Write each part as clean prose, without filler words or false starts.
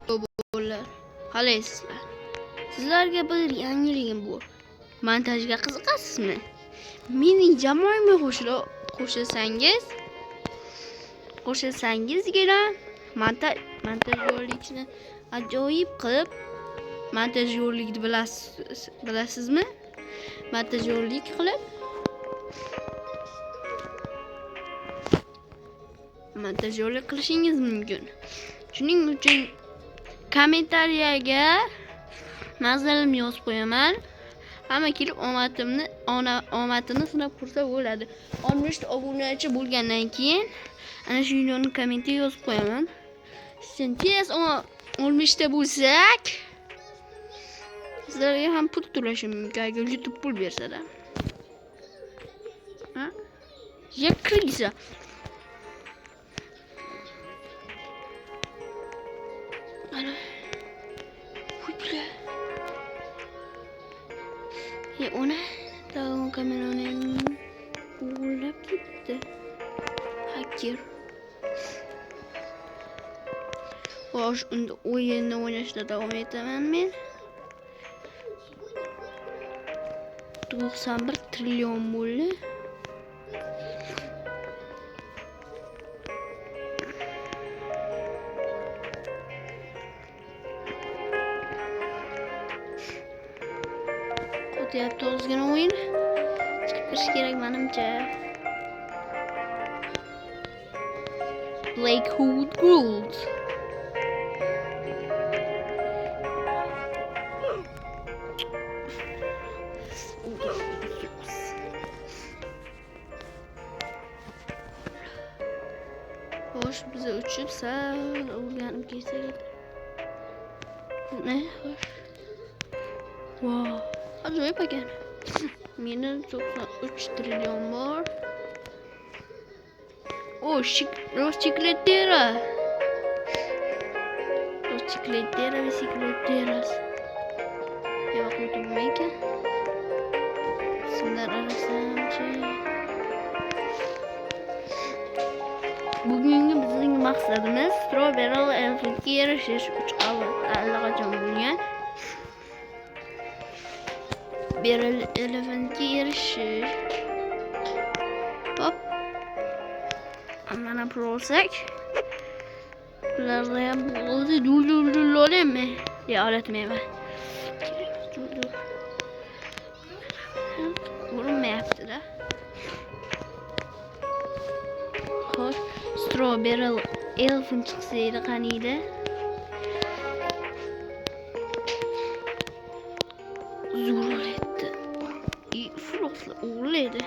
Bolalar, qalaysizlar? Sizlarga bir yangiligim bor. Montajga qiziqasizmi? Mening jamoamga qo'shilsangizgina montajyorlikni ajoyib qilib montajyorlikni bilasizmi? Montajyorlik qilib montajyorlik qilishingiz mumkin. Shuning uchun kommentariyaga manzilimni yozib qo'yaman. Hamma kelib omadini sinab ko'rsa bo'ladi. 60 ta obunachi bo'lgandan keyin ana shu videoni kommentga yozib qo'yaman. Sen tez 60 ta bo'lsak, sizlarga ham pul to'lashim mumkin agar YouTube pul bersa-da. Ha? Yakrisa. Ana. Ona davom kamerani o'g'irlab ketdi. Hacker. Xo'sh, unda o'yinni o'ynashda davom etaman men. 91 trillion bo'ldi. Qo'tyapti ozgina o'yin. Chiqib kirish kerak menimcha. Lakewood Gold. Xo'sh, biz uchib sal o'rganib kelsak. Ne? Xo'sh. Wow. Ajoyib ekan. Meni 93 trillion bor. Oh, bicicletera. Yo'q, o'tmaydi. Sizlar arasamchi. Bugungi bizning maqsadimiz Strawberry Elephantga erishish. 3 qavat allaqachon bo'lgan. Strawberry Elephantga erishish. Hop. Mana pul olsak. Bularda ham o'zi dul olaymi? Ya olatmayman. Urinmayapti-da. Xo'sh, Strawberry Elephant chiqsa edi qaniydi? Zo'r o'laydi. Frostlar o'laydi.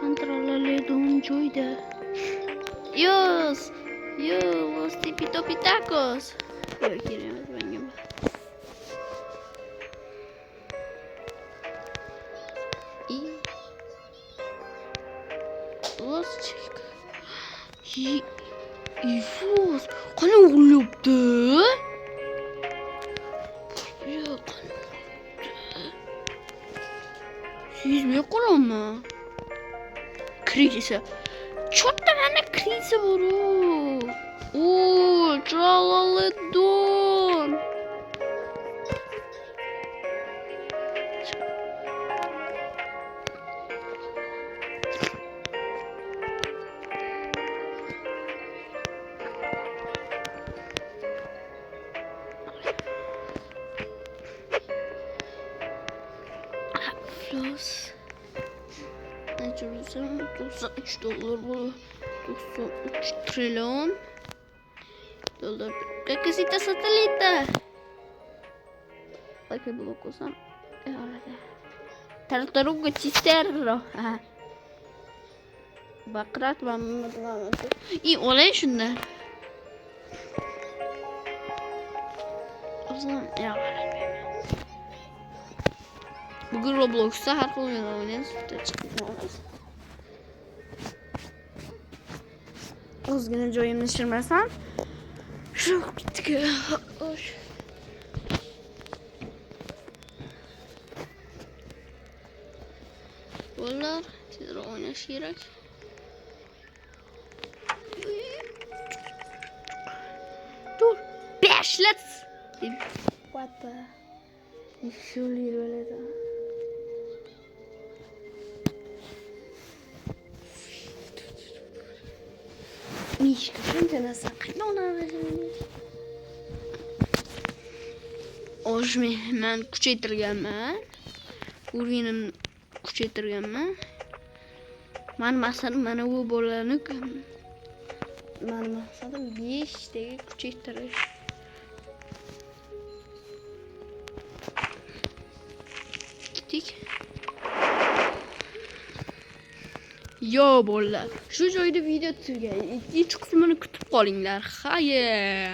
Controlarledon joyda. Yes, los tipitopitacos. Yo'q, kerak menga. Los chek. Ifus, qani o'g'libdi? Yo'q. Sizga qo'lama. Krisa. Cho'tta mana krisa bor-u. Oo, Tralaledon. Plus. Necurusam 93 dollar bu. 93 trillion dollar. Какая-то сателлита. Так и было кусом. Tartaruga cisterro. Baqrat va mudg'amati. Olay shunda. O'zim bugun Robloxda har xil o'yinlarni chiqib ozgina joyimni shirmasam shu bitga. bolalar, tezroq o'ynash kerak. Dur, 5 let's. What the? Surely böyle. Mishka, shuncha narsa qayerdan oladi? Ojmi men kuchaytirganman. Urganimni kuchaytirganman. Mani maqsadim mana bu bolalarni mani maqsadim 5 taga kuchaytirish. Ketdik. Yo bolalar, shu joyda video tugagan. Ikkinchi qismini kutib qolinglar. Xayr.